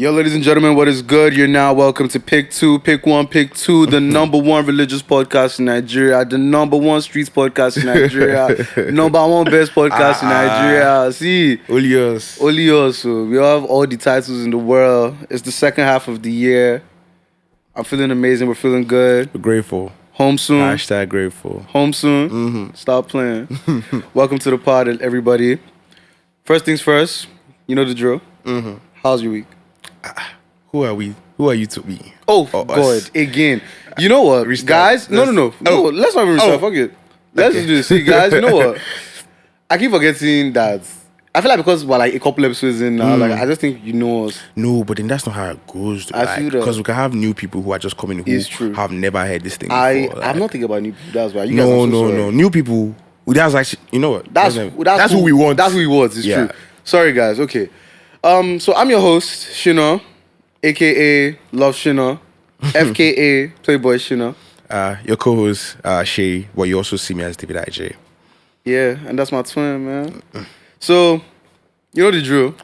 Yo, ladies and gentlemen, what is good? You're now welcome to Pick 2, Pick 1, Pick 2, the number one religious podcast in Nigeria, the number one streets podcast in Nigeria, number one best podcast in Nigeria. See, Olios. So we have all the titles in the world. It's the second half of the year. I'm feeling amazing. We're feeling good. We're grateful. Home soon. Hashtag grateful. Home soon. Mm-hmm. Stop playing. Welcome to the pod, everybody. First things first, you know the drill. Mm-hmm. How's your week? Who are we? Who are you to be? Oh, God. Again. You know what, guys? No. Let's not even restart. Fuck it. Let's just do this. See, guys, you know what? I keep forgetting that. I feel like because we're like a couple episodes in now, like I just think you know us. No, but then that's not how it goes. I feel that. Because we can have new people who are just coming who have never heard this thing before. I'm not thinking about new people. That's why. You no. Sorry. New people. That's actually, you know what? That's who we want. That's who we want. It's true. Sorry, guys. Okay. So I'm your host, Shino, aka Love Shino, FKA Playboy Shino. Your co-host, Shay, but you also see me as David IJ. Yeah, and that's my twin, man. So, you know the drill.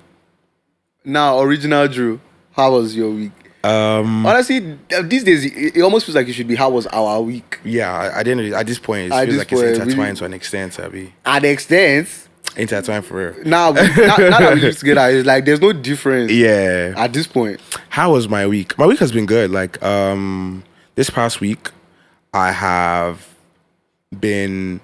Now, original Drew, how was your week? Honestly, these days, it almost feels like it should be how was our week. Yeah, at this point, it feels like it's intertwined to an extent, Abby. At the extent? Intertwined for real. Now that we live together, it's like there's no difference. Yeah. At this point. How was my week? My week has been good. Like, this past week, I have been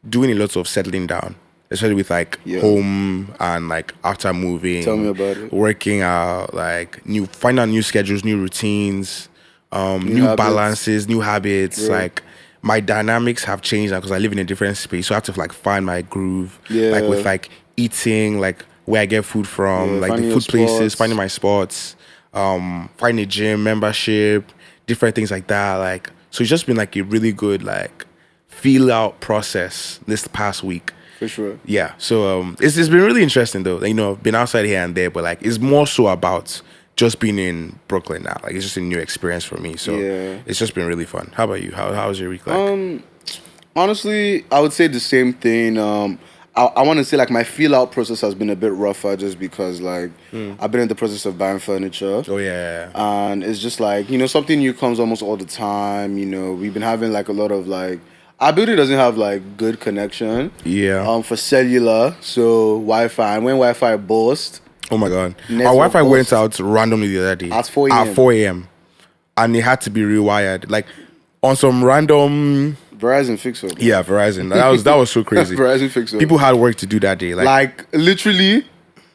doing a lot of settling down. Especially with like home and like after moving. Tell me about it. Working out, like finding out new schedules, new routines, new balances, new habits. Yeah. Like my dynamics have changed now because I live in a different space. So I have to like find my groove. Yeah. Like with like eating, like where I get food from, like the food places, finding my spots, finding a gym membership, different things like that. Like so it's just been like a really good like feel out process this past week. For sure. Yeah. So it's been really interesting though. You know, been outside here and there, but like it's more so about just being in Brooklyn now. Like it's just a new experience for me. So it's just been really fun. How about you? How was your week like? Honestly, I would say the same thing. I want to say like my feel out process has been a bit rougher just because like I've been in the process of buying furniture. Oh yeah. And it's just like, you know, something new comes almost all the time. You know, we've been having like a lot of like our building doesn't have like good connection. Yeah. For cellular, so Wi-Fi. And when Wi-Fi burst, oh my God, our Wi-Fi went out randomly the other day at 4 a.m. At 4 a.m. and it had to be rewired, like on some random Verizon fixer. Yeah, Verizon. That was so crazy. Verizon fixer. People had work to do that day. Like literally.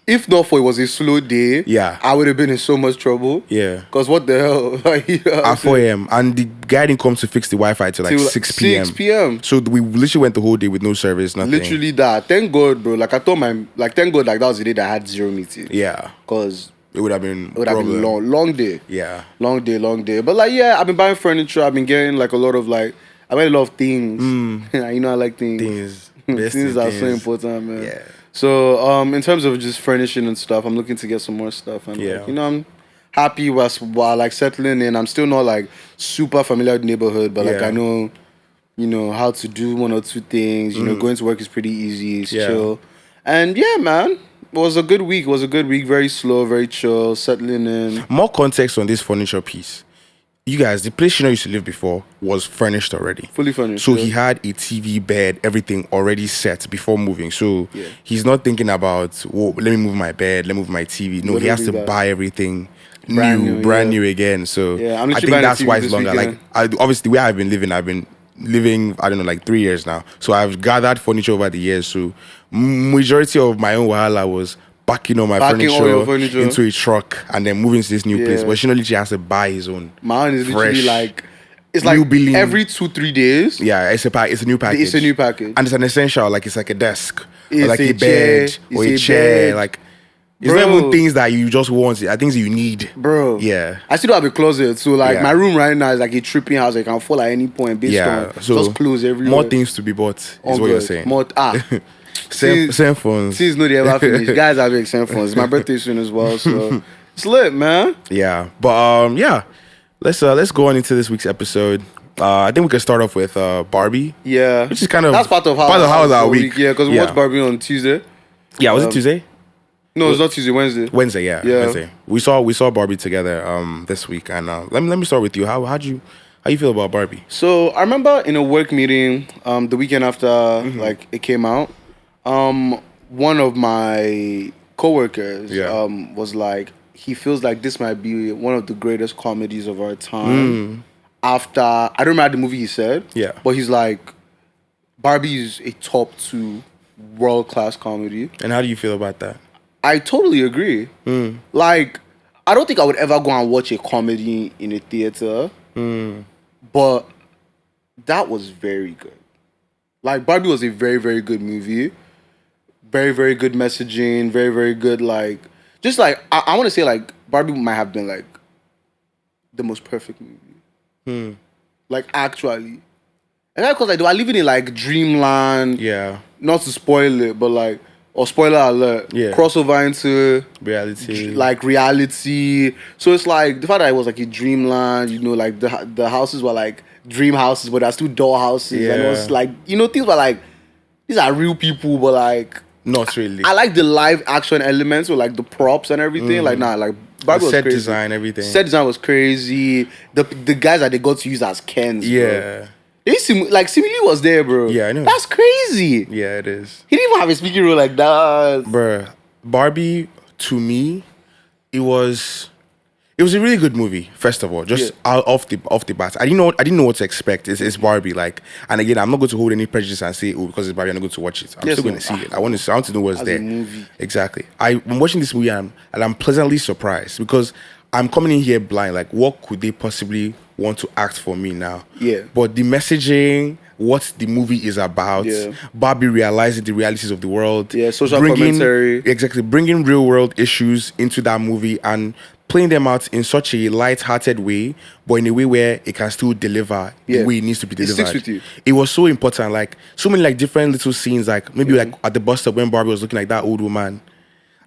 If not for it was a slow day, I would have been in so much trouble. Yeah. Because what the hell? At 4 a.m. And the guy didn't come to fix the Wi-Fi till like 6 p.m. 6 p.m. So we literally went the whole day with no service, nothing. Literally that. Thank God, bro. Like I told thank God like that was the day that I had zero meeting. Yeah. Because it would have been long day. Yeah. Long day. But like, I've been buying furniture. I've been getting like a lot of like, I bought a lot of things. You know I like things. Things are so important, man. Yeah. So, in terms of just furnishing and stuff, I'm looking to get some more stuff. And, like, you know, I'm happy while like, settling in. I'm still not, like, super familiar with the neighborhood, but, like, I know, you know, how to do one or two things. You know, going to work is pretty easy. It's chill. And, man, it was a good week. Very slow, very chill, settling in. More context on this furniture piece. You guys, the place Shino used to live before was furnished already. Fully furnished. So he had a TV, bed, everything already set before moving. So he's not thinking about, let me move my bed, let me move my TV. No, he has to buy everything brand new again. So I think that's why it's longer. Like, obviously, where I've been living, I don't know, like 3 years now. So I've gathered furniture over the years. So majority of my own wahala was packing all my furniture into a truck and then moving to this new place. But Shino literally has to buy his own. Mine is literally like, it's like every 2-3 days. Yeah, it's a new package. It's a new package. And it's an essential, like it's like a desk. It's or like a bed or a chair. Like it's not even things that you just want. Are things you need. Bro. Yeah. I still have a closet. So like my room right now is like a tripping house. I can fall at any point based on just clothes everywhere. More things to be bought is what you're saying. Same phones. Since no they ever finish. Guys have big same phones. It's my birthday soon as well, so it's lit, man. Yeah. But let's go on into this week's episode. I think we can start off with Barbie. Yeah. Which is kind of that's part of how our week. Yeah, because we watched Barbie on Tuesday. Yeah, was it Tuesday? No, it's not Tuesday. Wednesday. Wednesday. We saw Barbie together this week, and let me start with you. How you feel about Barbie? So I remember in a work meeting the weekend after like it came out, one of my coworkers was like, he feels like this might be one of the greatest comedies of our time. After, I don't remember the movie he said, but he's like, Barbie is a top 2 world-class comedy. And how do you feel about that? I totally agree. Like, I don't think I would ever go and watch a comedy in a theater, but that was very good. Like, Barbie was a very, very good movie. Very, very good messaging. Very, very good, like... Just, like, I want to say, like, Barbie might have been, like, the most perfect movie. Like, actually. And that's because, like, they were living in, like, dreamland. Yeah. Not to spoil it, but, like... Or spoiler alert. Yeah. Crossover into... reality. Like, reality. So, it's, like, the fact that it was, like, a dreamland, you know, like, the houses were, like, dream houses, but they're still doll houses. Yeah. And it was, like, you know, things were, like... These are real people, but, like... Not really. I like the live action elements with like the props and everything. Like like Barbie was set crazy. Design, everything. Set design was crazy. The guys that they got to use as Kens. Yeah. Like Simili was there, bro. Yeah, I know. That's crazy. Yeah, it is. He didn't even have a speaking role like that. Bruh, Barbie, to me, it was a really good movie. First of all, just off the bat, I didn't know what to expect. It's Barbie, like, and again, I'm not going to hold any prejudice and say, oh, because it's Barbie, I'm not going to watch it. I'm still going to see it. I want to know what's there. A movie. Exactly. I'm watching this movie and I'm pleasantly surprised because I'm coming in here blind. Like, what could they possibly want to act for me now? Yeah. But the messaging, what the movie is about, Barbie realizing the realities of the world, social commentary, bringing real world issues into that movie and playing them out in such a light-hearted way, but in a way where it can still deliver the way it needs to be delivered. It sticks with you. It was so important, like so many like different little scenes, like maybe like at the bus stop when Barbie was looking like that old woman.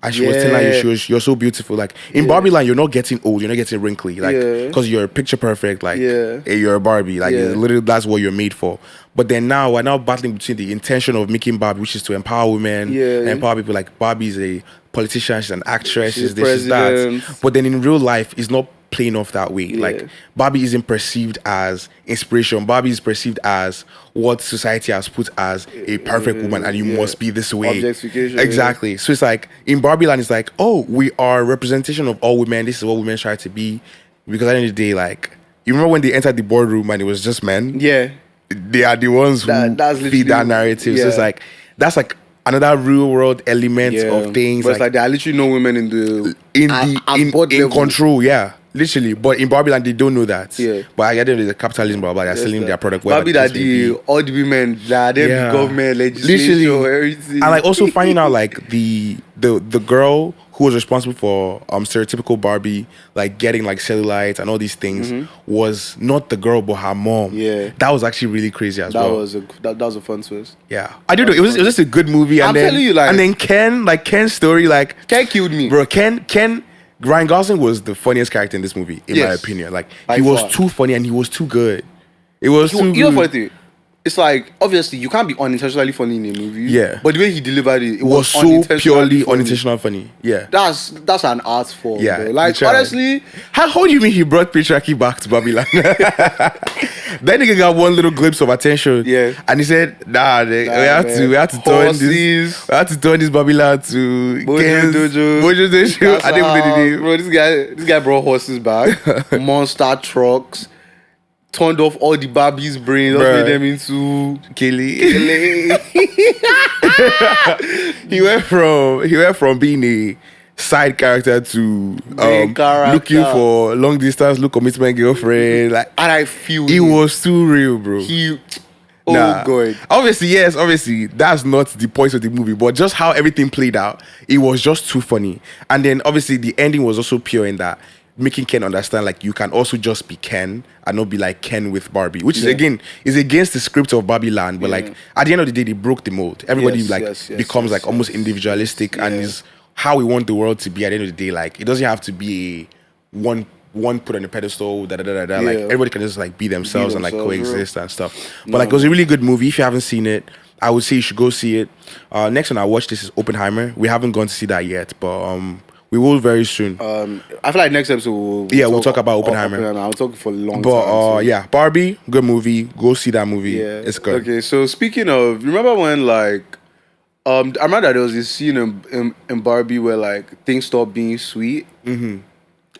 And she was telling you, you're so beautiful. Like in Barbie land, you're not getting old, you're not getting wrinkly, like because you're picture perfect. Like you're a Barbie, like literally that's what you're made for. But then now we're now battling between the intention of making Barbie, which is to empower women, and empower people. Like Barbie is a politician, she's an actress, she's this, she's that. But then in real life, it's not playing off that way. Like Barbie isn't perceived as inspiration. Barbie is perceived as what society has put as a perfect woman, and you must be this way. Objectification. Exactly. So it's like in Barbie land, it's like, oh, we are representation of all women. This is what women try to be. Because at the end of the day, like, you remember when they entered the boardroom and it was just men? Yeah. They are the ones who feed that narrative. So it's like that's like another real world element of things. But it's like there are literally no women in control, literally. But in Barbie land, they don't know that. Yeah. But I get the capitalism, blah blah. They're selling their product. Barbie that all the women that the government legislation, everything. And like also finding out like the girl who was responsible for stereotypical Barbie, like getting like cellulite and all these things, was not the girl but her mom. Yeah, that was actually really crazy as well. That was a fun twist. Yeah, I do know it was just a good movie. And telling you, like, and then Ken's story, like Ken killed me, bro. Ryan Gosling was the funniest character in this movie, in my opinion. Like he was too funny and he was too good. It was too good. You know what I it's like, obviously, you can't be unintentionally funny in a movie. Yeah. But the way he delivered it, it was so purely unintentional funny. Yeah. That's an art form. Yeah. Bro. Like, honestly. How do you mean he brought Patriarchy back to Babylon? That nigga got one little glimpse of attention. Yeah. And he said, we have to turn this Babylon to Mojo Dojo. I didn't know the name. Bro, this guy brought horses back. Monster trucks. Turned off all the Barbie's brains, made them into Kelly. He went from being a side character to looking for long distance, commitment girlfriend. Like, and I feel it was too real, bro. God. Obviously, that's not the point of the movie, but just how everything played out, it was just too funny. And then obviously the ending was also pure in that, making Ken understand like you can also just be Ken and not be like Ken with Barbie, which is again is against the script of Barbie Land. But like at the end of the day, they broke the mold. Everybody becomes like almost individualistic and is how we want the world to be. At the end of the day, like it doesn't have to be one put on a pedestal. Like everybody can just like be themselves and like coexist and stuff. But like it was a really good movie. If you haven't seen it, I would say you should go see it. Next one I watched this is Oppenheimer. We haven't gone to see that yet, but we will very soon. I feel like next episode we'll talk about Oppenheimer. I'll talk for a long time. But yeah, Barbie, good movie. Go see that movie. Yeah, it's good. Okay, so speaking of, remember when like I remember that there was this scene in Barbie where like things stopped being sweet. Mm-hmm.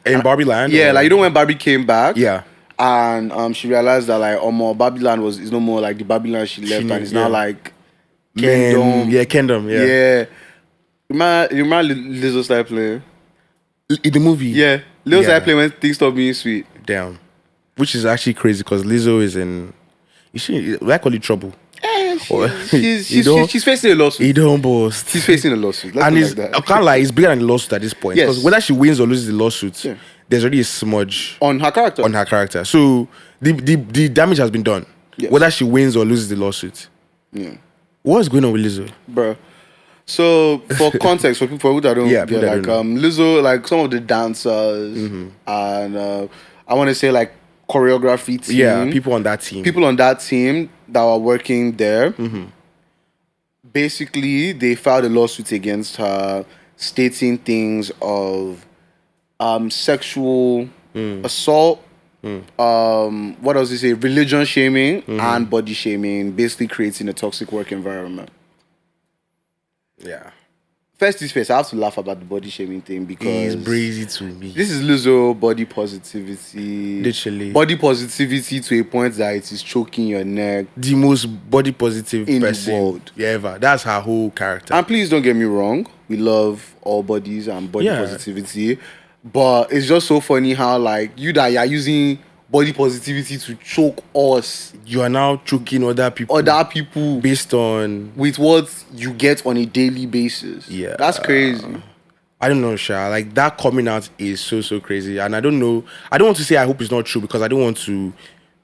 In Barbie Land? Yeah, like you know when Barbie came back? Yeah. And she realized that like Barbie Land is no more like the Barbie Land she left, and it's now like Kingdom. Kingdom, yeah. Yeah. You remember Lizzo started playing? In the movie? Yeah. Lizzo started playing when things stopped being sweet. Damn. Which is actually crazy because Lizzo is in... I call it trouble. She's facing a lawsuit. He don't boast. She's facing a lawsuit. And I can't lie, it's bigger than the lawsuit at this point. Yes. Because whether she wins or loses the lawsuit, there's already a smudge on her character. So the damage has been done. Yes. Whether she wins or loses the lawsuit. Yeah. What's going on with Lizzo? Bro. So for context, for people who don't get, like Lizzo, like some of the dancers and I want to say like choreography team. Yeah, people on that team that were working there. Mm-hmm. Basically, they filed a lawsuit against her, stating things of sexual assault. What else is it? Religion shaming and body shaming, basically creating a toxic work environment. Yeah. First things first, I have to laugh about the body shaming thing because it's crazy to me. This is Lizzo body positivity. Literally. Body positivity to a point that it is choking your neck. The most body positive in person the world. Ever. That's her whole character. And please don't get me wrong. We love all bodies and body positivity. But it's just so funny how like you are using body positivity to choke us. You are now choking other people based on with what you get on a daily basis. Yeah, that's crazy. I don't know, Sha. Like that coming out is so crazy, and I don't know. I don't want to say I hope it's not true because I don't want to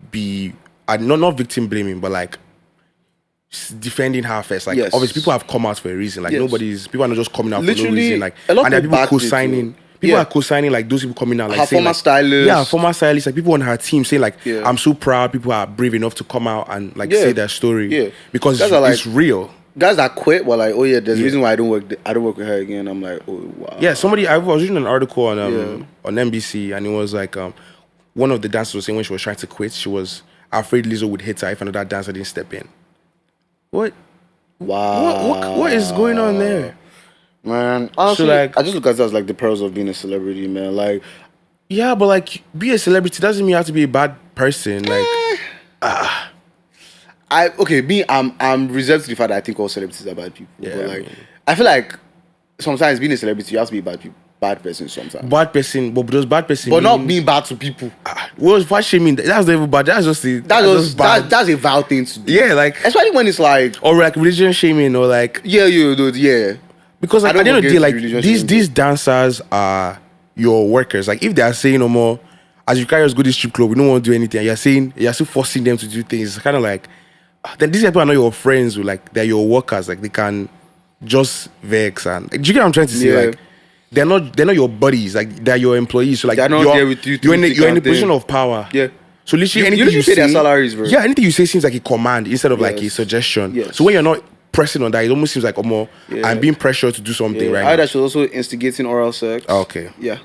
be not victim blaming, but like defending her first. Like obviously people have come out for a reason. Like people are not just coming out for no reason. Like and there are people co-signing. People are co-signing like those people coming out like her saying, former like, stylist. Yeah, former stylist. Like people on her team saying like, I'm so proud. People are brave enough to come out and like say their story. Yeah, because it's real. Guys that quit were like, oh yeah, there's a reason why I don't work with her again. I'm like, oh wow. Yeah, I was reading an article on NBC and it was like one of the dancers was saying when she was trying to quit, she was afraid Lizzo would hit her if another dancer didn't step in. What? Wow. What is going on there? Man, honestly, I just look at it as like the perils of being a celebrity, man. Like, yeah, but like, be a celebrity doesn't mean you have to be a bad person. Like, I'm reserved to the fact that I think all celebrities are bad people. Yeah, but like, I feel like sometimes being a celebrity, you have to be a bad person sometimes. Bad person, but does bad person but not being bad to people. What's fat shaming? That's not even bad. That's just bad. That's a vile thing to do. Yeah, like especially when it's like or like religion shaming or like yeah. Because like, at the end of the day, like these dancers are your workers. Like if they are saying no more, as you carry us go to the strip club, we don't want to do anything. And you're still forcing them to do things. It's kind of like then these people are not your friends. Like they're your workers. Like they can just vex and do you get what I'm trying to say? Yeah. Like they're not your buddies. Like they're your employees. So like they're not there with you. You're in a position of power. Yeah. So literally anything you say, their salaries, bro. Yeah, anything you say seems like a command instead of like a suggestion. Yes. So when you're not pressing on that, it almost seems like I'm being pressured to do something right now. That she was also instigating oral sex. Okay. Yeah.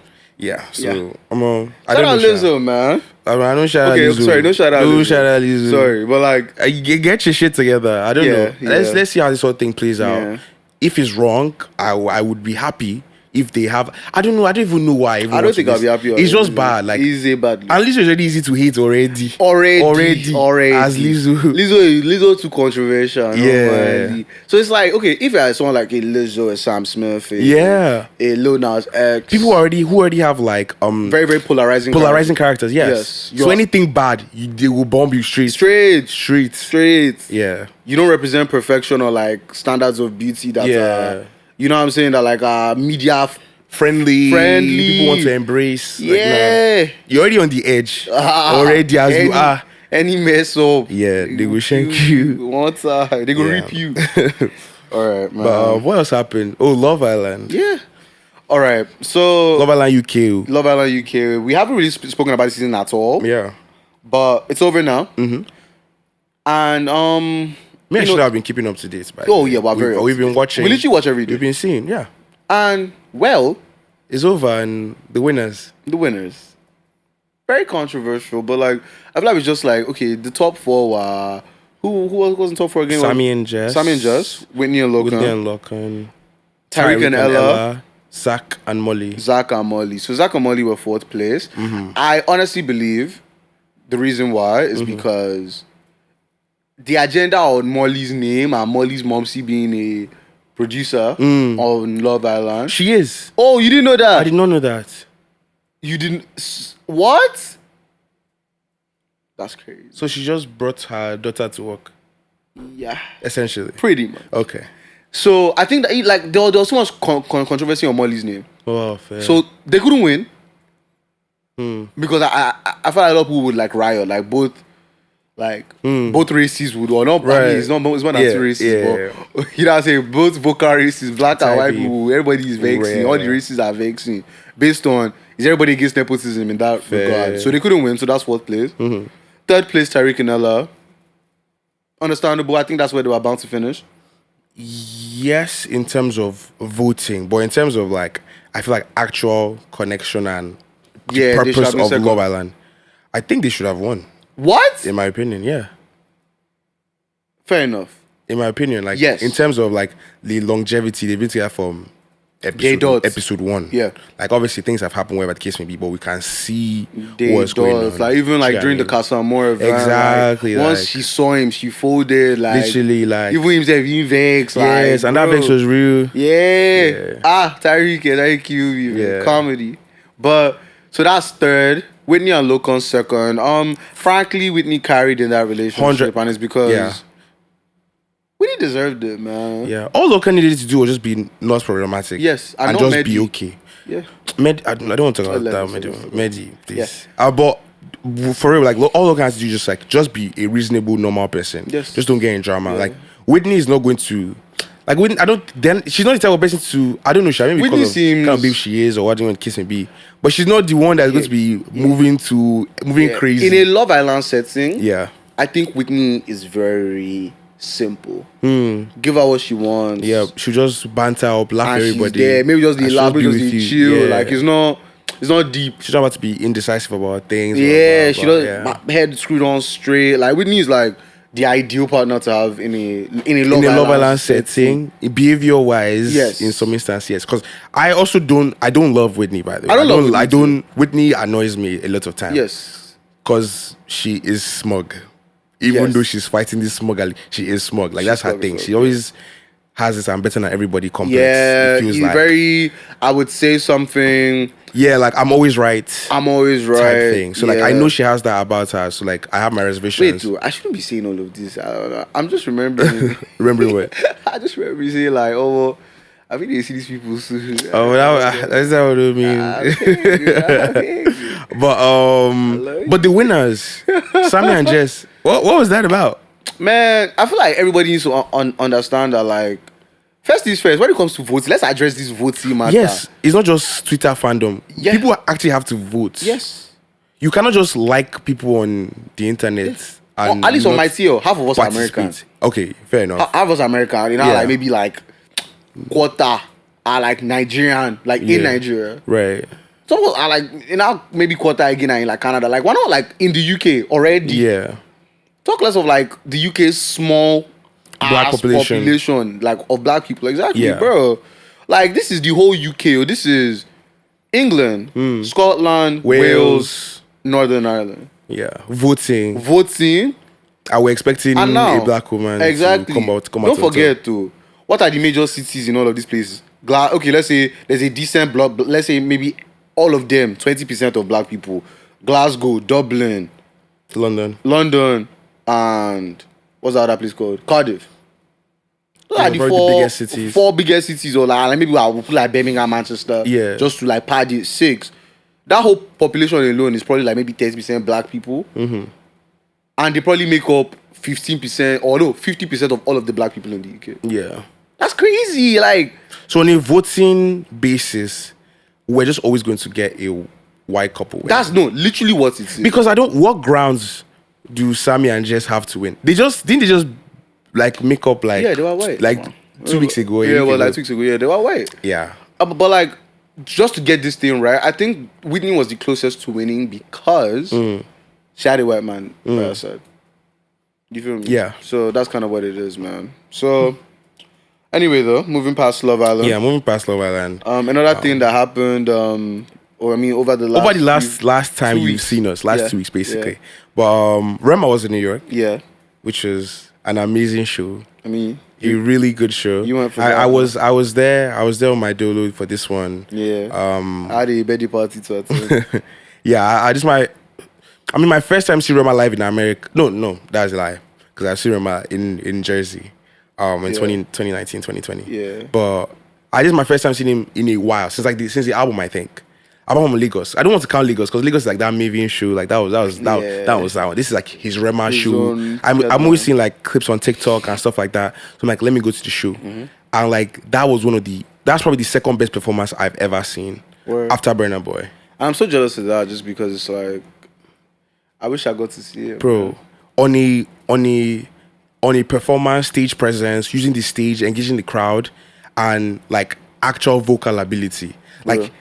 So I don't know Lizzo, man. I don't shout out Lizzo. Sorry, don't shout out Lizzo. Sorry, but like get your shit together. I don't know. Let's see how this whole thing plays out. Yeah. If it's wrong, I would be happy. If they have, I don't know. I don't even know why. I don't think I'll be happy. It's just bad. Like easy bad. And Lizzo is already easy to hate already. Already. As Lizzo too controversial. Yeah. So it's like okay, if you have someone like a Lizzo, a Sam Smith, a Lil Nas X, people who already have like very very polarizing characters. Yes. So anything bad, they will bomb you straight. Yeah. You don't represent perfection or like standards of beauty that are. You know what I'm saying? That like media friendly. People want to embrace. Yeah. Like, you're already on the edge. Already as you are. Any mess up. Yeah, they will shank you. They will rip you. Alright, man. But what else happened? Oh, Love Island. Yeah. Alright, so Love Island UK. We haven't really spoken about this season at all. Yeah. But it's over now. Mm-hmm. And Me, I should have been keeping up to date. We've been watching. We literally watch every day. We've been seeing, yeah. And well, it's over, and the winners. Very controversial, but like I feel like it's just like okay, the top 4 were who was in top 4 again? Sammy and Jess, Whitney and Locan, Tariq and Ella, Zach and Molly. So Zach and Molly were 4th place. Mm-hmm. I honestly believe the reason why is because the agenda on Molly's name and Molly's momsy being a producer on Love Island. She is. Oh, you didn't know that? I did not know that. You didn't? What? That's crazy. So she just brought her daughter to work. Yeah. Essentially. Pretty much. Okay. So I think that there was so much controversy on Molly's name. Oh, fair. So they couldn't win. Because I felt like a lot of people would like riot, like both races would, or not. Right. I mean, it's not anti-racist, but you know what I'm saying, both vocal races, black and white people, everybody is vexing. All the races are vexing based on is everybody against nepotism in that regard. So they couldn't win. So that's 4th place. 3rd place, Tariq and Ella. Understandable. I think that's where they were bound to finish. Yes, in terms of voting, but in terms of like, I feel like actual connection and the purpose of Love Island, I think they should have won. What? In my opinion, yeah. Fair enough. In my opinion, like, yes. In terms of like the longevity, they've been together from episode 1. Yeah. Like, obviously things have happened, whatever the case may be, but we can see what's going on. Like, even like during the Casa more event, exactly. Like, once she saw him, she folded. Like, literally, like, even himself, he vexed. Yes, like, and that vex was real. Yeah. Tariq you. Comedy. But so that's 3rd. Whitney and Locan 2nd. Frankly, Whitney carried in that relationship, and it's because Whitney deserved it, man. Yeah, all Locan needed to do was just be not problematic. Yes, and just be okay. Yeah, I don't want to talk about that. Medi, please. Yeah. But for real, like all Locan has to do is just be a reasonable, normal person. Yes, just don't get in drama. Yeah. Like Whitney is not going to. Like Whitney, she's not the type of person to. I don't know. She maybe Whitney seems kind of babe she is, or what do you want kiss and be. But she's not the one that's going to be moving crazy in a Love Island setting. Yeah, I think Whitney is very simple. Give her what she wants. Yeah, she'll just banter up, laugh and everybody. She's there. Maybe just the laugh, maybe just the chill. Yeah. Like it's not deep. She's not about to be indecisive about things. Yeah, she does. My head screwed on straight. Like Whitney is like the ideal partner to have in a Love Island setting, behavior wise. Yes, in some instances, yes. Because I don't love Whitney, by the way. I don't. Whitney annoys me a lot of times. Yes, because she is smug. Even though she's fighting this smug, she is smug. Like that's her thing. She always has this I'm better than everybody complex. Yeah, it feels like very. I would say something. Yeah, like I'm always right. Type thing. So like I know she has that about her. So like I have my reservations. Wait, dude, I shouldn't be saying all of this. I'm just remembering. Remembering what? I just remember saying like, oh, I think they see these people soon. Oh, that's not what I mean. But the winners, Sammy and Jess. What was that about? Man, I feel like everybody needs to understand that like. First things first, when it comes to voting, let's address this voting matter. Yes, it's not just Twitter fandom. Yeah. People actually have to vote. Yes. You cannot just like people on the internet. Yes. And at least on my tier, half of us are Americans. Okay, fair enough. Half of us are American. You know, like maybe like quarter are like Nigerian, like in Nigeria. Right. Some of us are like, maybe quarter again in like Canada. Like, why not like in the UK already? Yeah. Talk less of like the UK's small black population, like of black people. Exactly, bro. Like this is the whole UK. This is England, Scotland, Wales, Northern Ireland. Yeah, voting. And we're expecting a black woman to come out. Don't forget to what are the major cities in all of these places? Okay, let's say there's a decent block. Let's say maybe all of them, 20% of black people. Glasgow, Dublin, London, and what's the other place called? Cardiff. Those are the four biggest cities, or like maybe we'll put like Birmingham, Manchester. Yeah. Just to like pad it 6. That whole population alone is probably like maybe 30% black people. Mm-hmm. And they probably make up 15% or no, 50% of all of the black people in the UK. Yeah. That's crazy. Like, so on a voting basis, we're just always going to get a white couple. That's literally what it is. Because what grounds do Sammy and Jess have to win? Didn't they just like make up like they were white. Like 2 weeks ago. Yeah, well, like 2 weeks ago. Yeah, they were white. Yeah. But like, just to get this thing right, I think Whitney was the closest to winning because she had a white man by her side. You feel me? Yeah. So that's kind of what it is, man. So anyway, though, moving past Love Island. Yeah, moving past Love Island. Another thing that happened, over the last time you've seen us, 2 weeks basically. Yeah. But Rema was in New York. Yeah. Which was an amazing show. I mean, a really good show. You went for I was there. I was there on my Dojo for this one. Yeah. I had a birthday party to attend. Yeah, my first time seeing Rema live in America. No, that's a lie. Because I've seen Rema in Jersey, in 2019, 2020. Yeah. But this is my first time seeing him in a while since the album. I think. I'm from Lagos. I don't want to count Lagos because Lagos is like that Mavian show. Like that was that one. This is like his Rema show. I'm always seeing like clips on TikTok and stuff like that. So I'm like, let me go to the show. And like that's probably the second best performance I've ever seen after Burna Boy. I'm so jealous of that just because it's like I wish I got to see it. Bro, on a performance, stage presence, using the stage, engaging the crowd, and like actual vocal ability. Like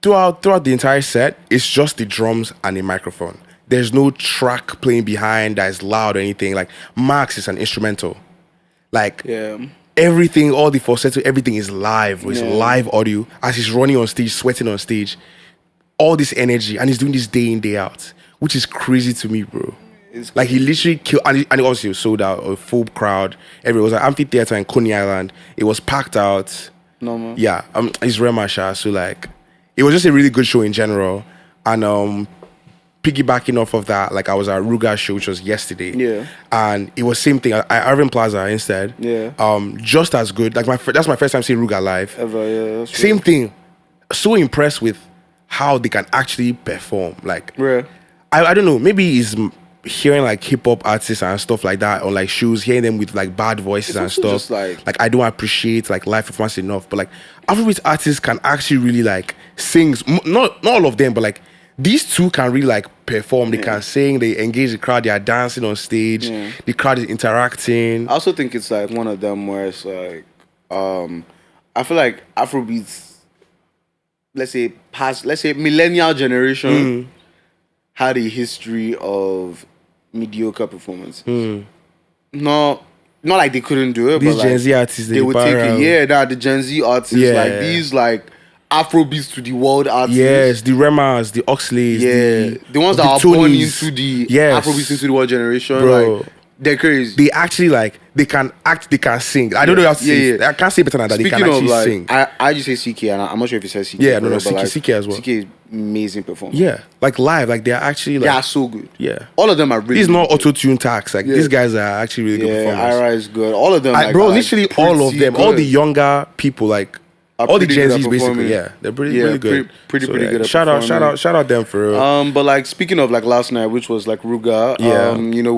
throughout the entire set, it's just the drums and a microphone. There's no track playing behind that is loud or anything. Like Max is an instrumental. Like everything, all the falsetto, everything is live. It's live audio as he's running on stage, sweating on stage. All this energy, and he's doing this day in, day out, which is crazy to me, bro. Like he literally killed, and he also sold out a full crowd. It was an amphitheater in Coney Island. It was packed out. Normal. Yeah, it's Rema Shah, so like it was just a really good show in general. And piggybacking off of that, like I was at Ruga's show, which was yesterday. Yeah. And it was same thing at Irving Plaza instead. Yeah. Just as good. Like that's my first time seeing Ruga live. Ever, yeah. That's same thing. So impressed with how they can actually perform. Like I don't know, maybe it's hearing like hip hop artists and stuff like that on like shows, hearing them with like bad voices and stuff. Just like I don't appreciate like live performance enough, but like Afrobeat artists can actually really like sing. Not all of them, but like these two can really like perform. They can sing, they engage the crowd, they are dancing on stage, the crowd is interacting. I also think it's like one of them where it's like I feel like Afrobeats, let's say millennial generation had a history of mediocre performance. Not like they couldn't do it, these but Gen like Z artists, they would take it. The Gen Z artists, like these like Afrobeats to the world artists. Yes, the Remas, the Oxleys, the ones that are born into the Afrobeats into the world generation. Bro. Like they're crazy. They actually like they can act, they can sing. I don't know how to say. I can't say better than that. They can actually like, sing. I just say CK, and I'm not sure if it says CK. Yeah, no, CK as well. CK is amazing performance. Yeah, like live, like they're actually like they are so good. Yeah, all of them are really. It's not auto-tune tax. Like these guys are actually really good performers. Ira is good. All of them, bro. Literally all of them. All the younger people, like all the Gen Zs, basically. Yeah, they're really good. Pretty good. Shout out them for real. But like speaking of like last night, which was like Ruga.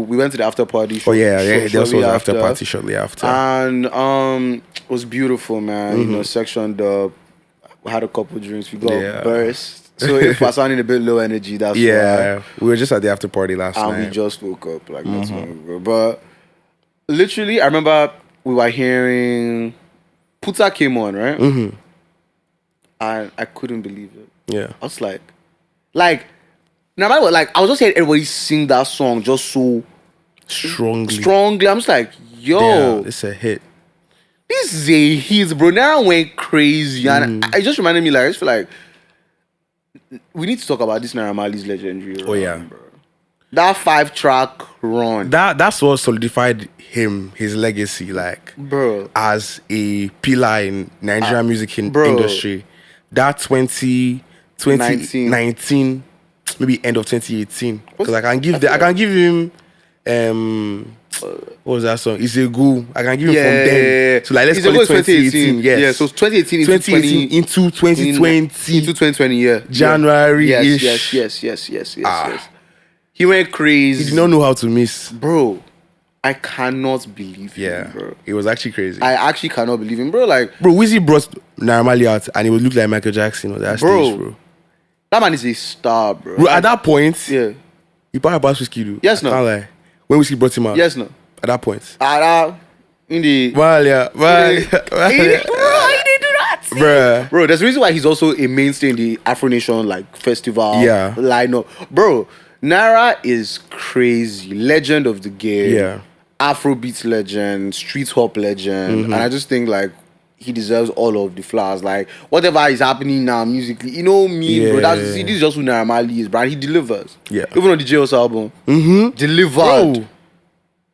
We went to the after party. There also was an after party shortly after, and it was beautiful, man. Sectioned up. We had a couple drinks. We got burst. So if we're sounding a bit low energy, that's why. We were just at the after party last night. And we just woke up like not long ago. But literally, I remember we were hearing Puta came on, right? And I couldn't believe it. Yeah. I was like, no matter what, like I was just hearing everybody sing that song just so strongly. I'm just like, yo, it's a hit. This is a hit, bro. Now I went crazy, and it just reminded me, like I just feel like we need to talk about this Naira Marley's legendary run, bro. That 5-track run. That's what solidified his legacy, like, bro, as a pillar in Nigerian music industry. That 2019, maybe end of 2018. Because I can give him what was that song? It's a Goo. I can give him from then. So like let's call it 2018. Yes. Yeah, so 2018 into 2020. Into 2020, yeah. January. Yes. He went crazy. He did not know how to miss. Bro, I cannot believe him, bro. It was actually crazy. I actually cannot believe him, bro. Like, bro, Wizzy brought Naira Marley out and it would look like Michael Jackson on that stage, bro. That man is a star, bro. At that point, you probably about Whiskey, dude. Yes, no. I can't lie. When Whiskey brought him out. Yes, no. at that point. In the Bro, there's a reason why he's also a mainstay in the Afro Nation like festival lineup. Bro, Naira is crazy. Legend of the game. Yeah. Afrobeat legend, street hop legend. And I just think like he deserves all of the flowers. Like whatever is happening now musically, you know me, bro. This is just who Naira Marley is, bro. He delivers. Yeah. Even on the JOS album. Delivered. Bro.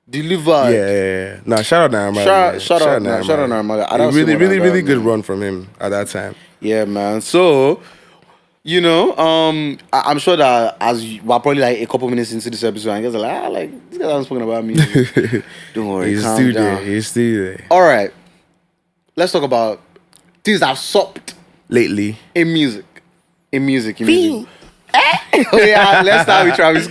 Delivered. Yeah. Nah, shout out Naira Marley. Shout out Naira Marley. Really good run from him at that time. Yeah, man. So, you know, I'm sure that as we're probably like a couple minutes into this episode, and guys are like, this guy hasn't spoken about music. Don't worry, He's still there. All right, let's talk about things that have supped lately in music. Oh yeah, let's start with Travis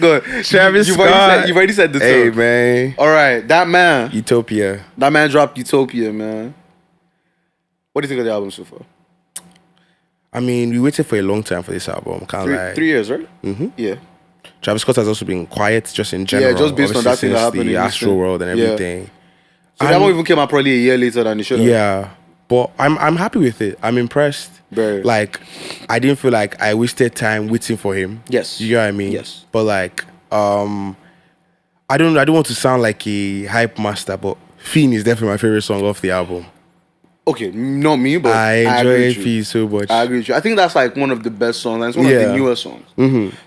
Scott. You've already said the term. Hey man. All right, that man. Utopia. That man dropped Utopia, man. What do you think of the album so far? I mean, we waited for a long time for this album. Three years, right? Yeah. Travis Scott has also been quiet just in general. Yeah, just based on that thing that happened in the Astro World and everything. So that one even came out probably a year later than it should have. Yeah. But I'm happy with it. I'm impressed. Very. Like, I didn't feel like I wasted time waiting for him. Yes. You know what I mean? Yes. But like, I don't want to sound like a hype master, but Fiend is definitely my favorite song off the album. Okay, not me, but I enjoy Fiend so much. I agree with you. I think that's like one of the best songs. And it's one of the newer songs.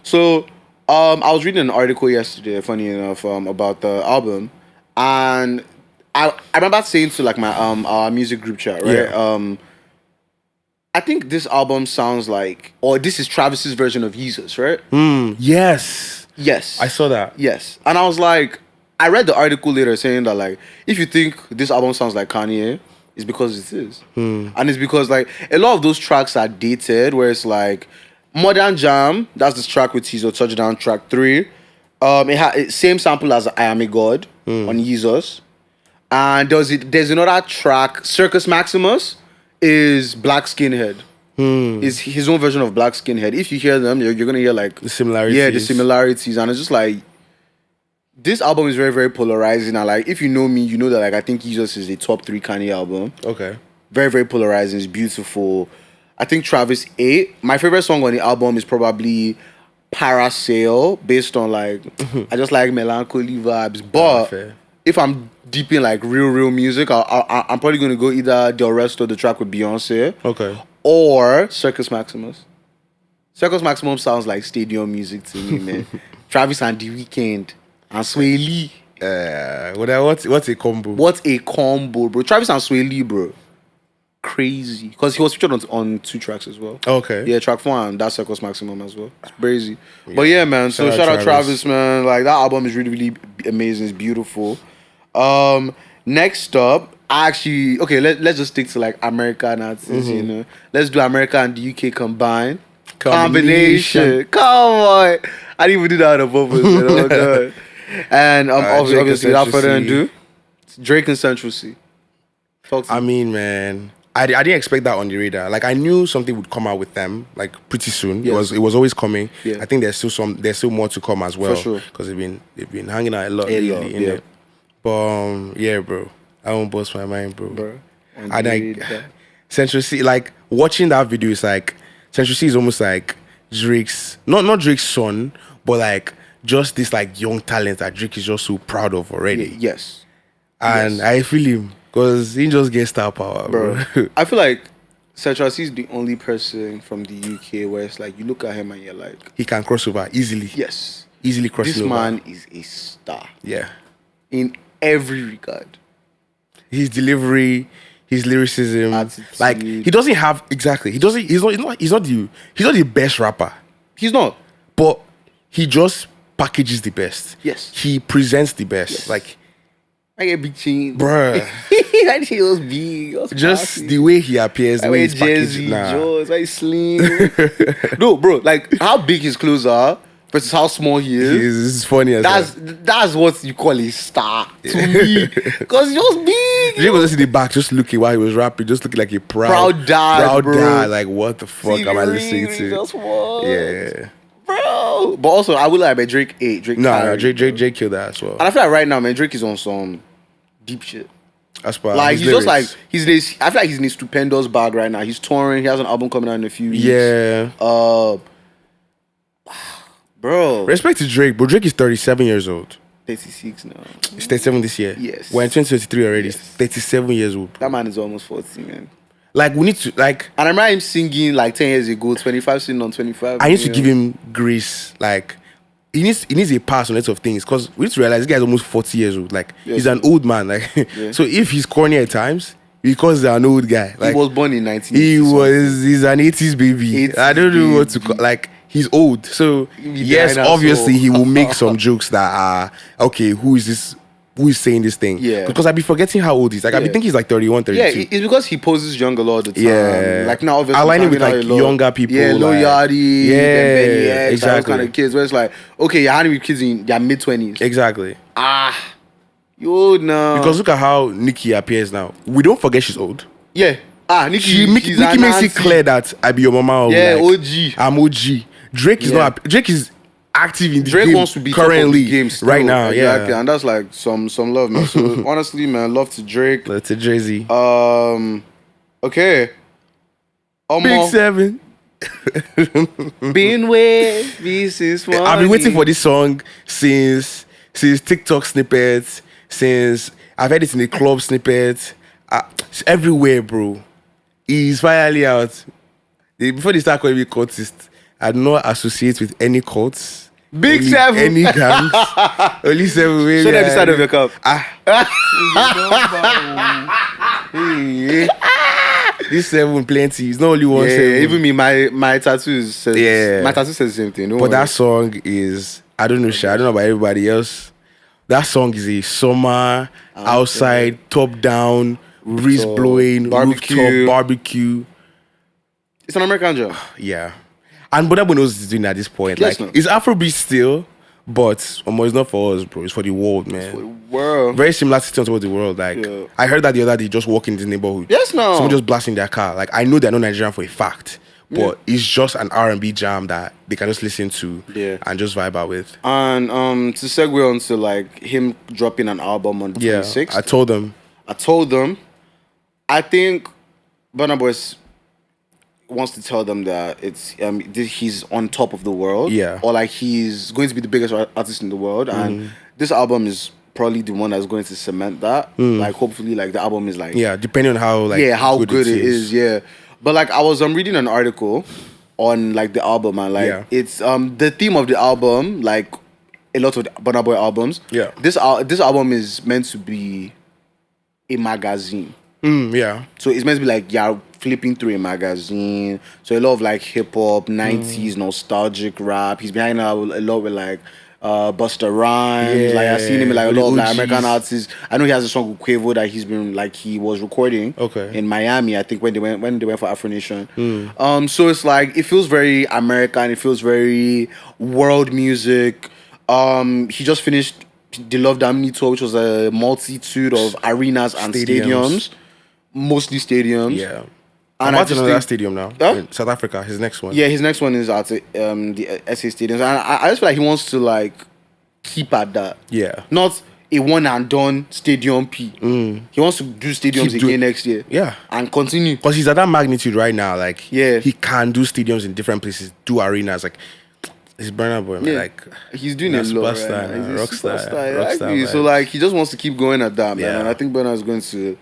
So, I was reading an article yesterday, funny enough, about the album, and I remember saying to like my our music group chat, right? Yeah. I think this album sounds like, or this is Travis's version of Jesus, right? Yes. I saw that. Yes. And I was like, I read the article later saying that like, if you think this album sounds like Kanye, it's because it is. And it's because like a lot of those tracks are dated, where it's like Modern Jam, that's this track with Tizo, Touchdown, track 3. It had same sample as I Am a God on Jesus. And there's another track, Circus Maximus, is Black Skinhead. Is his own version of Black Skinhead. If you hear them, you're gonna hear like the similarities. Yeah, the similarities. And it's just like, this album is very, very polarizing. And like, if you know me, you know that like I think Jesus is a top 3 Kanye album. Okay. Very, very polarizing. It's beautiful. I think Travis 8. My favorite song on the album is probably Parasail, based on like I just like melancholy vibes. But if I'm deep in like real music, I'm probably gonna go either the rest of the track with Beyonce. Okay. Or Circus Maximus. Circus Maximus sounds like stadium music to me, man. Travis and The Weeknd and Sway Lee. What's a combo? What a combo, bro. Travis and Sway Lee, bro. Crazy. Because he was featured on 2 tracks as well. Okay. Yeah, track 4 and that's Circus Maximum as well. It's crazy. Yeah. But yeah, man. So shout out Travis, man. Like that album is really, really amazing. It's beautiful. Next up, let's just stick to like American artists, you know. Let's do America and the UK combined. Combination. Come on. I didn't even do that on purpose. Oh, God. And obviously, without further ado, Drake and Central C. I mean, man, I didn't expect that on the radar. Like, I knew something would come out with them like pretty soon. Yes. It was always coming. Yeah. I think there's still more to come as well. For sure. Because they've been hanging out a lot lately, innit? But yeah, bro, I won't boast my mind, bro. I like Central C. Like watching that video is like Central C is almost like Drake's not Drake's son, but like just this like young talent that Drake is just so proud of already. Yes, and I feel him because he just gets star power, bro. I feel like Central C is the only person from the UK where it's like you look at him and you're like he can cross over easily. Yes, easily cross over. This man is a star. Yeah, in every regard. His delivery, his lyricism, attitude. Like he doesn't have exactly. He's not the best rapper. He's not. But he just packages the best. Yes. He presents the best. Yes. Like I get big chin, bruh. He was big. Was just classy. The way he appears, the way he's packaged. Jaws, like slim. No, bro. Like how big his clothes are versus how small he is. It's funny as that's what you call a star to me. Because he was big. You was just in the back, just looking while he was rapping, just looking like a proud dad. Like what the fuck am I listening to? Just what? Yeah. Bro. know, but also I would like, but Drake ate. Drake killed that as well. And I feel like right now, man, Drake is on some deep shit. That's why. Like he's just like I feel like he's in a stupendous bag right now. He's touring. He has an album coming out in a few weeks. Yeah. Bro. Respect to Drake, but Drake is 37 years old. 36 now. He's 37 this year. Yes. We're in 2023 already. Yes. He's 37 years old. That man is almost 40, man. Like, we need to, like... And I remember him singing, like, 10 years ago, 25 sitting on 25. I need to give him grace. Like, he needs a pass on lots of things. Because we need to realize this guy's almost 40 years old. Like, he's an old man. Like, so if he's corny at times, because he's an old guy. Like, he was born in 1980. He's an 80s baby. 80s I don't know what to call... Like, he's old. So, yes, obviously, he will make some jokes that are, okay, who is saying this thing? Yeah. Because I'd be forgetting how old he's. Like, I think he's like 31, 32. Yeah, it's because he poses young a lot of the time. Yeah. Like, now, obviously, aligning with, like, younger people. Yeah, Lil Yachty, Benny X, exactly. those kind of kids where it's like, okay, you're hanging with kids in their mid-20s. Exactly. You old now. Because look at how Nicki appears now. We don't forget she's old. Yeah. Nicki makes it clear that I be your mama. Yeah, like, OG. I'm OG. Drake is not. Drake is active in the Drake game wants to be currently game right now. Exactly. Yeah, and that's like some love, man. So honestly, man, love to Drake. Love to Jay-Z. Okay. Big 7. Been waiting since morning. I've been waiting for this song since TikTok snippets. Since I've heard it in the club snippets. It's everywhere, bro. He's finally out. Before they start calling me cultist, I do not associate with any cults. Big 7. Any gangs. Only 7. Show them the side of your cup. This 7 plenty. It's not only one 7. Even me, my tattoo says. My tattoo says the same thing. But that song is, I don't know about everybody else. That song is a summer, outside, top down, breeze blowing, rooftop barbecue. It's an American job. Yeah. And Burna Boy knows what he's doing at this point. Yes, like, it's Afrobeat still, but it's not for us, bro. It's for the world, man. It's for the world. Very similar to towards the world. Like, I heard that the other day, just walking in the neighborhood. Yes, no. Someone just blasting their car. Like, I know they're not Nigerian for a fact, but it's just an R&B jam that they can just listen to and just vibe out with. And to segue on to, like, him dropping an album on the 26th. I told them. I think Burna Boy wants to tell them that it's he's on top of the world, or like he's going to be the biggest artist in the world, and this album is probably the one that's going to cement that. Like, hopefully, like the album is like depending on how how good it is. But like I was reading an article on like the album, and like it's the theme of the album, like a lot of the Burna Boy albums. This album is meant to be a magazine. So it's meant to be like flipping through a magazine. So a lot of like hip hop, 90s nostalgic rap. He's behind a lot with like Busta Rhymes. Like I've seen him in like a lot of like American artists. I know he has a song with Quavo that he was recording in Miami, I think when they went for Afro Nation. So it's like it feels very American, it feels very world music. He just finished the Love Damini tour, which was a multitude of arenas and stadiums. Mostly stadiums. Yeah. And what's another stadium now? In South Africa, his next one. Yeah, his next one is at the SA Stadiums. And I just feel like he wants to like keep at that. Yeah. Not a one and done stadium P. He wants to do stadiums again next year. Yeah. And continue. Because he's at that magnitude right now. Like he can do stadiums in different places, do arenas. Like he's Burna Boy, man. Like he's doing a lot. Right now. He's a rockstar. So like he just wants to keep going at that, man. And I think Burna is going to.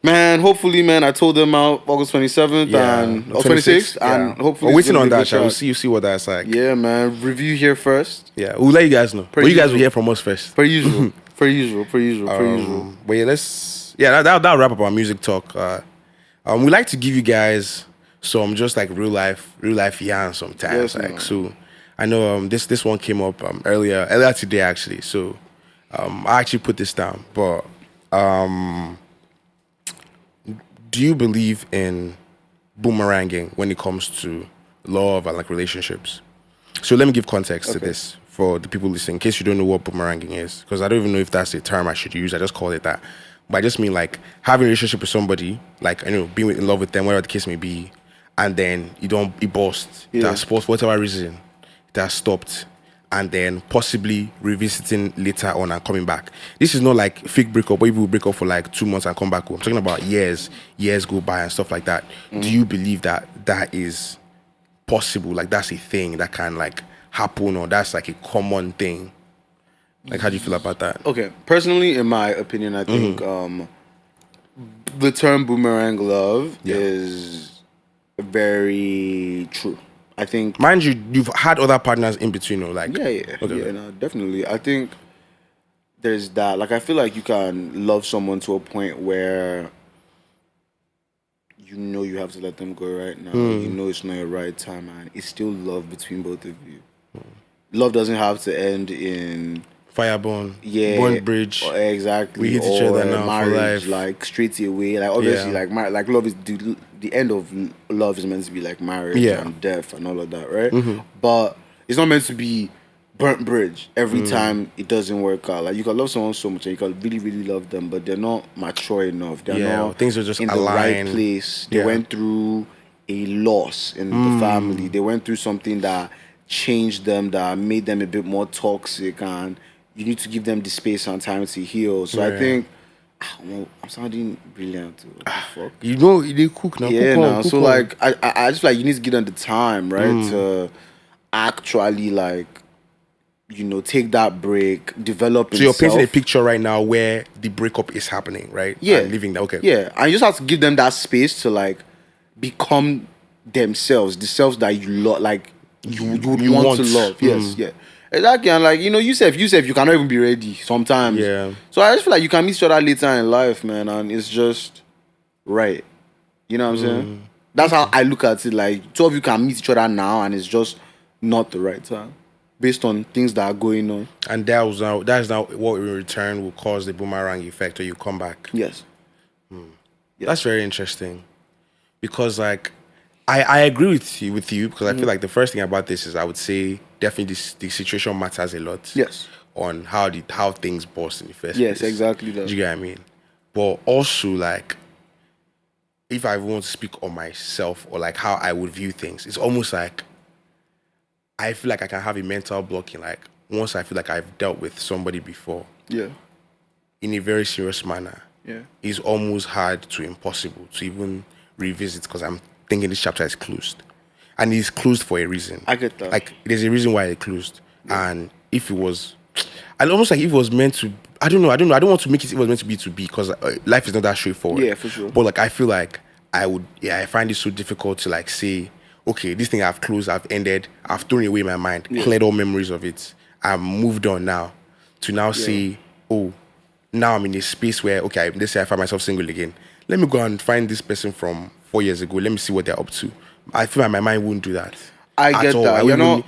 Man, hopefully, man, I told them out August 27th and 26th, and hopefully we're waiting on that. We'll see what that's like. Yeah, man. Review here first. Yeah, we'll let you guys know. But you guys will hear from us first. Per usual. Per usual. But yeah, that'll wrap up our music talk. We like to give you guys some just like real life yarn sometimes. So I know this one came up earlier today actually. So I actually put this down, but do you believe in boomeranging when it comes to love and like relationships? So let me give context to this for the people listening, in case you don't know what boomeranging is, because I don't even know if that's a term I should use. I just call it that. But I just mean like having a relationship with somebody, like being in love with them, whatever the case may be, and then you burst. That sports for whatever reason. it has stopped, and then possibly revisiting later on and coming back. This is not like fake breakup where people break up for like 2 months and come back. I'm talking about years go by and stuff like that. Do you believe that is possible? Like that's a thing that can like happen, or that's like a common thing? Like, how do you feel about that? Okay, personally, in my opinion, I think the term boomerang love is very true. I think, mind you, you've had other partners in between, or like no, definitely. I think there's that. Like, I feel like you can love someone to a point where you know you have to let them go right now. You know it's not your right time, and it's still love between both of you. Love doesn't have to end in Fireborn, Bond Bridge. Exactly. We hit each other now marriage, for life. like straight away. Like obviously, like love is the end of love is meant to be like marriage and death and all of that, right? But it's not meant to be burnt bridge every time it doesn't work out. Like you can love someone so much and you can really, really love them, but they're not mature enough. They're not things are just in aligned. the right place. They went through a loss in the family. They went through something that changed them, that made them a bit more toxic, and you need to give them the space and time to heal. So I think I'm sounding brilliant. What the fuck? You know, they cook now. Yeah, now. So like, I just like you need to give them the time, right, to actually like, you know, take that break, develop. So you're painting a picture right now where the breakup is happening, right? Yeah, and living that. Okay. Yeah, and you just have to give them that space to like become themselves, the selves that you love, like you would want to love. Yes, yeah. Exactly, and like, you know, you cannot even be ready sometimes. Yeah. So I just feel like you can meet each other later in life, man, and it's just right. You know what I'm saying? That's how I look at it. Like, two of you can meet each other now, and it's just not the right time, based on things that are going on. And that's now what in return will cause the boomerang effect, where you come back. Yes. Yeah. That's very interesting, because like I agree with you because I feel like the first thing about this is, I would say, definitely the situation matters a lot. Yes. On how things burst in the first place. Yes, exactly that. Do you get what I mean? But also, like, if I want to speak on myself, or like how I would view things, it's almost like I feel like I can have a mental block in, like, once I feel like I've dealt with somebody before. Yeah. In a very serious manner. Yeah. It's almost hard to impossible to even revisit, because I'm thinking this chapter is closed. And it's closed for a reason. I get that. Like, there's a reason why it closed. Yeah. And if it was, and almost like if it was meant to, I don't know. I don't want to make it was meant to be, because life is not that straightforward. Yeah, for sure. But like, I feel like I find it so difficult to like say, okay, this thing I've closed, I've ended, I've thrown away my mind, cleared all memories of it, I'm moved on now. To now say, oh, now I'm in a space where, okay, let's say I find myself single again. Let me go and find this person from 4 years ago. Let me see what they're up to. I feel like my mind wouldn't do that. I get that.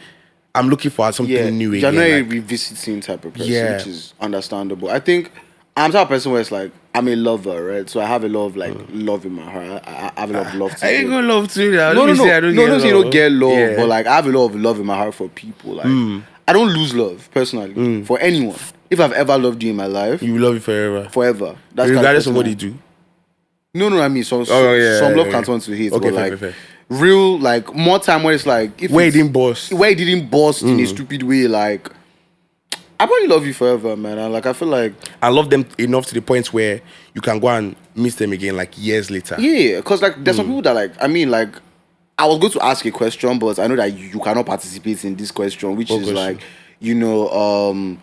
I'm looking for something new again. You're not a revisiting type of person, which is understandable. I think I'm the type of person where it's like, I'm a lover, right? So I have a lot of like love in my heart. I have a lot of love to I ain't gonna love too. No, don't say you don't get love, but like I have a lot of love in my heart for people. Like I don't lose love personally for anyone. If I've ever loved you in my life, you will love you forever. Forever. That's regardless of what you do. No, I mean some love can turn to hate. Okay, but fair. Real, like, more time where it's like, where it didn't burst in a stupid way, like, I probably love you forever, man. And like, I feel like I love them enough to the point where you can go and miss them again, like, years later. Yeah, because like there's some people that like, I mean, like, I was going to ask a question, but I know that you cannot participate in this question, which is like, you know,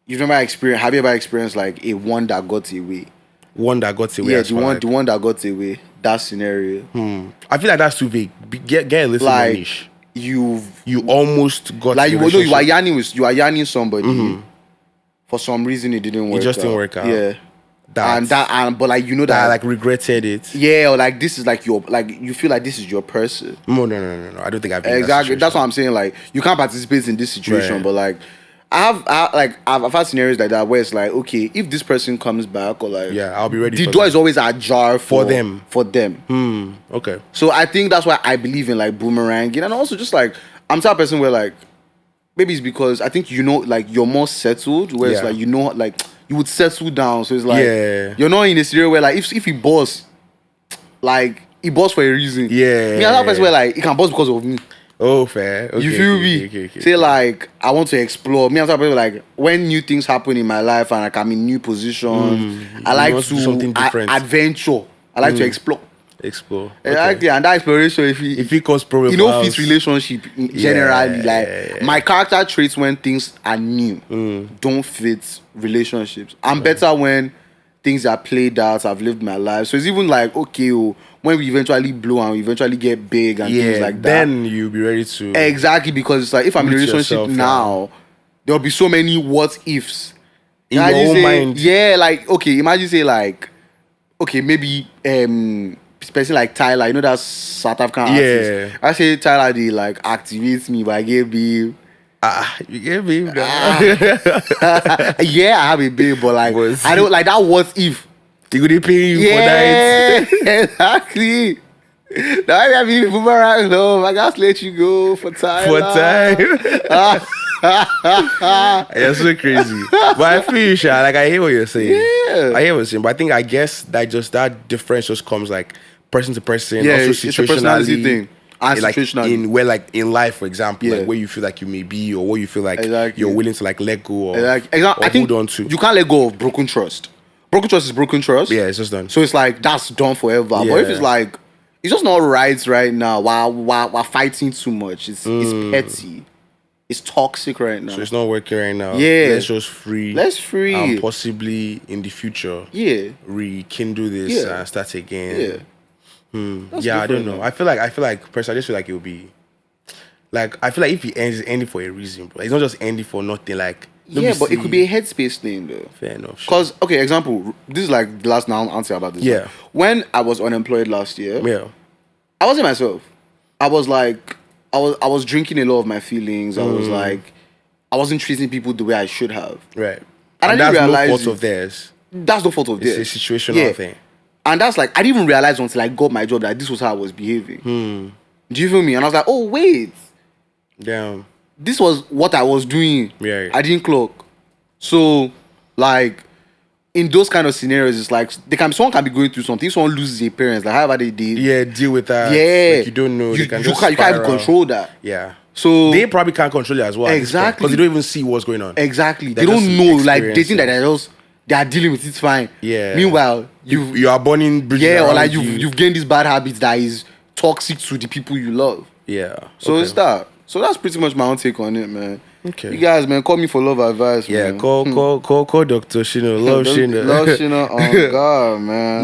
have you ever experienced like a one that got away? One that got away. Yeah, the one that got away. That scenario. I feel like that's too vague. Get a little more niche. You almost got like you are yarning somebody. For some reason it didn't work out. It just didn't work out. Yeah. But like you know that I like regretted it. Yeah, or like this is like your, like you feel like this is your person. No. I don't think I've been exactly. That's what I'm saying. Like you can't participate in this situation, right. But like I've had scenarios like that where it's like, okay, if this person comes back, or like, I'll be ready. The door is always ajar for them. Okay. So I think that's why I believe in like boomeranging, and also just like I'm the type of person where like maybe it's because I think, you know, like you're more settled, where it's like, you know, like you would settle down. So it's like you're not in a scenario where like if he boss, like he boss for a reason. Yeah. Me, I'm that person where like he can boss because of me. Oh, fair. Okay, you feel me? Say like I want to explore. Me, I'm talking about like when new things happen in my life and like I'm in new positions. I like to do something different. Adventure. I like to explore. Explore. Exactly, and that exploration, if it cause problem, fits relationship generally. My character traits when things are new don't fit relationships. I'm better when things are played out. I've lived my life, so it's even like okay, when we eventually blow and we eventually get big and things like that, then you'll be ready to exactly because it's like if I'm in a relationship now, there'll be so many what ifs in your own mind. Yeah, like okay, imagine say like okay, maybe person like Tyler, you know that South African artist. I say Tyler they like activates me, but I gave babe. You gave babe now. Yeah, I have a babe, but like I don't like that. What if they gonna pay you for that? Exactly. Now I mean boomerang home. I gotta let you go for time. For time. You're so crazy. But I feel you, Sha. Like I hear what you're saying. Yeah. I hear what you're saying. But I think I guess that difference just comes like person to person. Yeah, also it's a personality thing. And like situational. in life, for example, like where you feel like you may be or where you feel like you're willing to like let go or I think hold on to. You can't let go of broken trust. Broken trust is broken trust. Yeah, it's just done. So it's like that's done forever. Yeah. But if it's like it's just not right now while we're fighting too much. It's petty. It's toxic right now. So it's not working right now. Yeah. Let's just free. And possibly in the future. Yeah. Rekindle this and start again. Yeah. I don't know. I feel like personally, I just feel like it will be like I feel like if it ends, it's ending for a reason, bro. It's not just ending for nothing. Like but it could be a headspace thing though. Fair enough. Because okay, example, this is like the last now answer about this. Yeah. When I was unemployed last year, I wasn't myself. I was like I was drinking a lot of my feelings. I was like I wasn't treating people the way I should have. Right. And I didn't realize no fault of theirs. That's no fault of theirs. It's a situational thing. And that's like I didn't even realize until I got my job that this was how I was behaving. Do you feel me? And I was like, oh wait. Damn. This was what I was doing. Yeah. I didn't clock. So like in those kind of scenarios, it's like someone can be going through something. If someone loses their parents, like however they did. Yeah, deal with that. Yeah. Like you don't know. You can't even control that. Yeah. So they probably can't control it as well. Exactly. Because they don't even see what's going on. Exactly. They don't know. Like they think that they are dealing with it fine. Yeah. Meanwhile, you are burning bridges. Yeah, or like you've gained this bad habit that is toxic to the people you love. Yeah. So it's that. So that's pretty much my own take on it, man. Okay. You guys, man, call me for love advice. Yeah, man. call Dr. Shino. Love Shino. Love Shino. Oh God, man.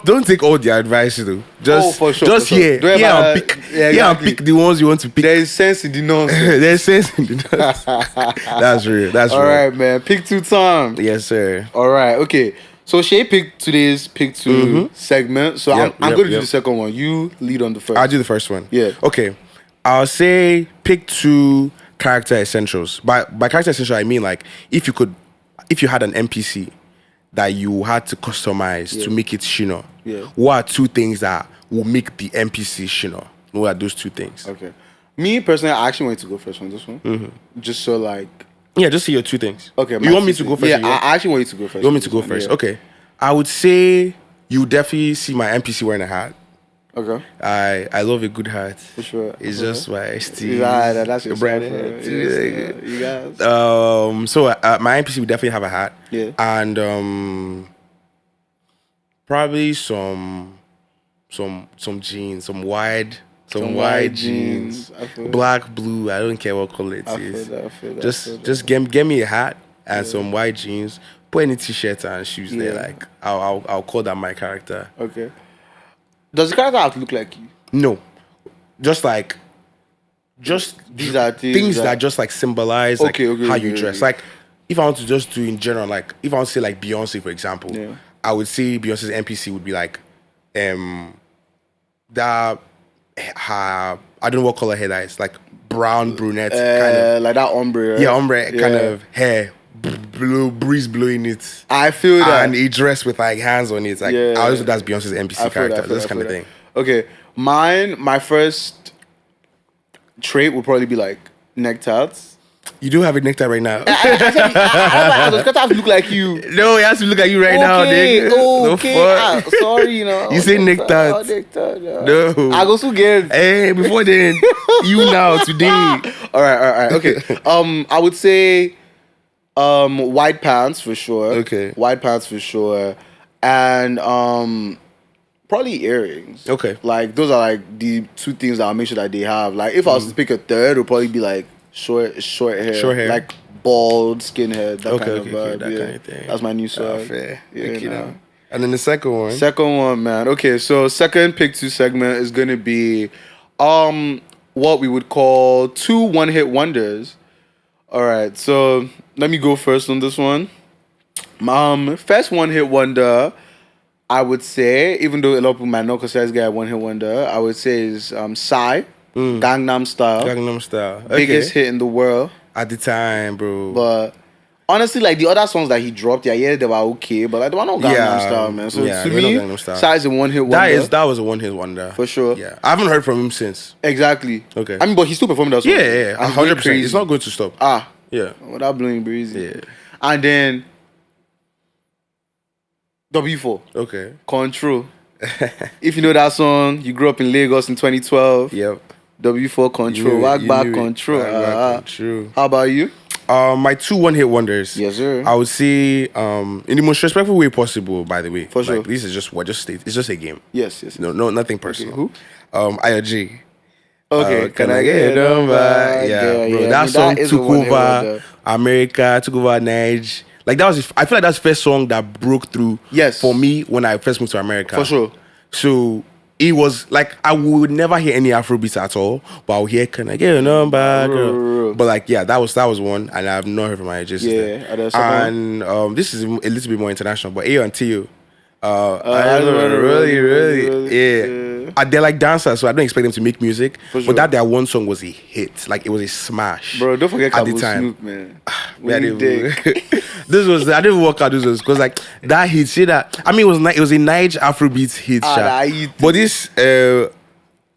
Don't take all the advice though. Just for sure. Just hear and pick. And pick the ones you want to pick. There is sense in the nonsense. There's sense in the nonsense. That's real. That's all right, man. Pick 2 time. Yes, sir. All right. Okay. So Shay picked today's pick 2 segment. So I'm going to do the second one. You lead on the first. I'll do the first one. Yeah. Okay. I'll say pick 2 character essentials. By character essential, I mean like if you had an NPC that you had to customize to make it Shino, what are 2 things that will make the NPC Shino? What are those 2 things? Okay. Me personally, I actually wanted to go first on this one. Just so like... Yeah, just say your 2 things. Okay. You want me to go first? Yeah, I actually want you to go first. You want me to go first? Okay. I would say you definitely see my NPC wearing a hat. Okay. I love a good hat. For sure. It's just my Steve. Yeah, that's your brand. You guys. So my NPC would definitely have a hat. Yeah. And probably some jeans, some wide jeans, black, blue. I don't care what color it is. I feel that. Just get me a hat and some white jeans. Put any t-shirt and shoes there. Like I'll call that my character. Okay. Does the character have to look like you? No. Just these are things that just like symbolize like how you dress. Like if I want to just do in general, like if I want to say like Beyonce, for example, I would say Beyonce's NPC would be like that I don't know what color hair that is, like brown brunette kind of like that ombre. Right? Yeah, ombre kind of hair. Breeze blowing it. I feel that. And he dressed with like hands on it. Like I also that's Beyonce's NPC character. This kind of thing. Okay. My first trait would probably be like neck tats. You do have a necktie right now. I was going to have to look like you. No, it has to look like you right now, nigga. Okay. Sorry, you know. You say necktie. No. I go to get. Hey, before then, you now, today. All right. Okay. I would say white pants for sure. Okay. White pants for sure. And probably earrings. Okay. Like those are like the two things that I'll make sure that they have. Like if I was to pick a third, it would probably be like short hair. Like bald, skinhead, that kind of vibe. That kind of thing. That's my new swag. Fair. Yeah, And then the second one. Second one, man. Okay, so second pick two segment is gonna be what we would call 2 one-hit wonders. Alright, so let me go first on this one. First one-hit wonder, I would say, even though a lot of people might not consider this guy a one-hit wonder, I would say is Psy. Gangnam Style. Okay. Biggest hit in the world. At the time, bro. But honestly, like the other songs that he dropped, they were okay, but like they were not Gangnam Style, man. So to me, Psy is a one-hit wonder. That was a one-hit wonder. For sure. Yeah. I haven't heard from him since. Exactly. Okay. I mean, but he still performed that song. Yeah. 100%. It's not going to stop. Yeah. Without blowing breezy. Yeah. And then W4. Okay. Control. If you know that song, you grew up in Lagos in 2012. Yep. W4 Control. Wag back Control. True. How about you? My 2 one-hit wonders. Yes, sir. I would say, in the most respectful way possible, by the way. For sure. Like, this is just it's just a game. Yes. No, nothing personal. Okay, who? IOG. Okay, can I get a number? Yeah, bro. That song took over America, took over Nige. Like I feel like that's the first song that broke through. Yes. For me when I first moved to America. For sure. So it was like I would never hear any Afrobeats at all, but I would hear "Can I Get a Number?" Girl. But like that was one, and I've not heard from my just and this is a little bit more international, but A and T. Really. They're like dancers, so I don't expect them to make music. For sure. But their one song was a hit, like it was a smash. Bro, don't forget at the time. Snoop, man. I didn't work out. This was because like that hit. See that? I mean, it was a Nige Afrobeats hit. But this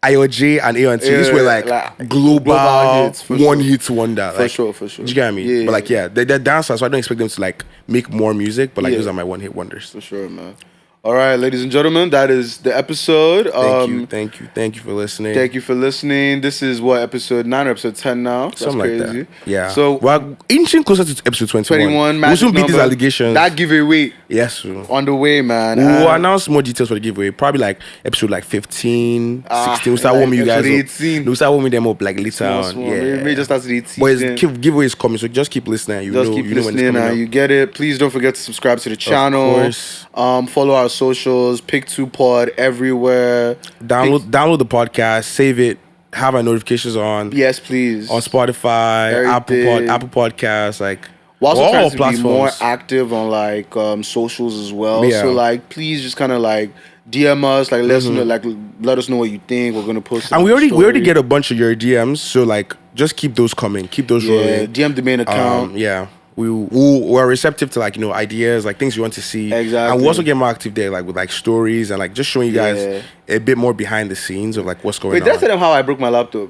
IOJ and A&T, these were like global hits, hit wonder. For sure. Do you get me? Yeah, but like they're dancers, so I don't expect them to like make more music. But like those are my one hit wonders. For sure, man. All right, ladies and gentlemen, that is the episode. Thank you for listening. Thank you for listening. This is episode 9 or episode 10 now? That's something crazy. Like that. Yeah. So we're inching closer to episode 21. We'll soon beat these allegations. That giveaway. Yes, sir. On the way, man. We'll announce more details for the giveaway. Probably like episode 15, 16. We'll start warming you guys 18. up. We'll start warming them up like later on. Yeah. Maybe just after 18. But giveaway is coming, so just keep listening. Keep listening when it's coming. You get it. Please don't forget to subscribe to the channel. Of course. Follow our socials. Pick 2 Pod everywhere. Download the podcast, save it, have our notifications on. Yes, please. On Spotify, Apple Podcasts, like we're also trying to be more active on like socials as well. Yeah. So like please just kind of like DM us, like let us know what you think. We're gonna post. And we already get a bunch of your DMs, so like just keep those coming, keep those rolling. DM the main account. We're receptive to like ideas, like things you want to see. Exactly. And we'll also get more active there, like with like stories and like just showing you guys a bit more behind the scenes of like what's going on. Wait, did I tell them how I broke my laptop?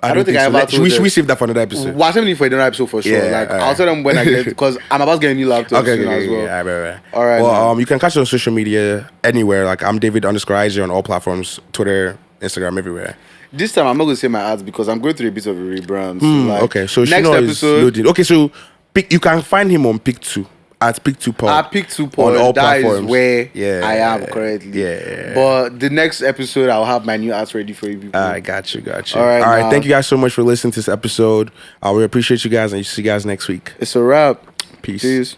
I don't think I ever told them. Should we save that for another episode? Well, I'll tell them for another episode for sure. Yeah, I'll tell them when I get, because I'm about to get a new laptop soon as well. Right. All right. Well, you can catch us on social media anywhere. Like I'm David_Isaac on all platforms, Twitter, Instagram, everywhere. This time I'm not going to say my ads because I'm going through a bit of a rebrand. So next episode. Okay, so you can find him on Pick 2 at Pick 2 Pod. At Pick 2 Pod, on all platforms. Is where I am currently. Yeah. But the next episode, I'll have my new ads ready for you people. I got you. All right. Thank you guys so much for listening to this episode. We appreciate you guys, and see you guys next week. It's a wrap. Peace.